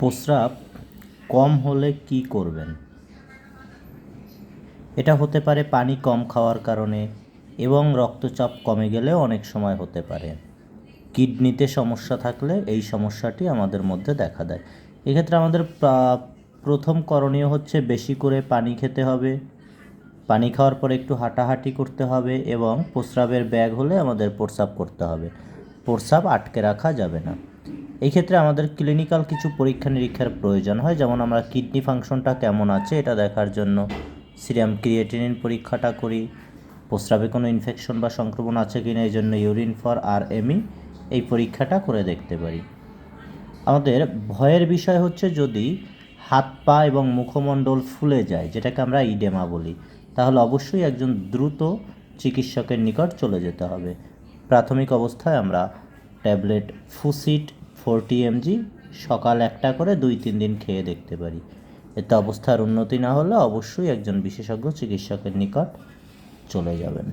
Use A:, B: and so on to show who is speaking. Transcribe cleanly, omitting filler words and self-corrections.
A: প্রস্রাব কম হলে কি করবেন? এটা হতে পারে পানি কম খাওয়ার কারণে এবং রক্তচাপ কমে গেলেও অনেক সময় হতে পারে। কিডনিতে সমস্যা থাকলে এই সমস্যাটি আমাদের মধ্যে দেখা দেয়। এক্ষেত্রে আমাদের প্রথম করণীয় হচ্ছে বেশি করে পানি খেতে হবে। পানি খাওয়ার পরে একটু হাঁটাহাঁটি করতে হবে এবং প্রস্রাবের ব্যাগ হলে আমাদের প্রস্রাব করতে হবে। প্রস্রাব আটকে রাখা যাবে না। এই ক্ষেত্রে আমাদের ক্লিনিক্যাল কিছু পরীক্ষা নিরীক্ষার প্রয়োজন হয়, যেমন আমরা কিডনি ফাংশনটা কেমন আছে এটা দেখার জন্য সিরাম ক্রিয়েটিনিন পরীক্ষাটা করি, প্রস্রাবে কোনো ইনফেকশন বা সংক্রমণ আছে কি না এই জন্য ইউরিন ফর আরএমই এই পরীক্ষাটা করে দেখতে পারি। আমাদের ভয়ের বিষয় হচ্ছে যদি হাত পা এবং মুখমণ্ডল ফুলে যায়, যেটাকে আমরা ইডেমা বলি, তাহলে অবশ্যই একজন দ্রুত চিকিৎসকের নিকট চলে যেতে হবে। প্রাথমিক অবস্থায় আমরা ট্যাবলেট ফুসিট 40 mg সকাল একটা করে 2-3 দিন খেয়ে দেখতে পারি। এতে অবস্থার উন্নতি না হলে অবশ্যই একজন বিশেষজ্ঞ চিকিৎসকের নিকট চলে যাবেন।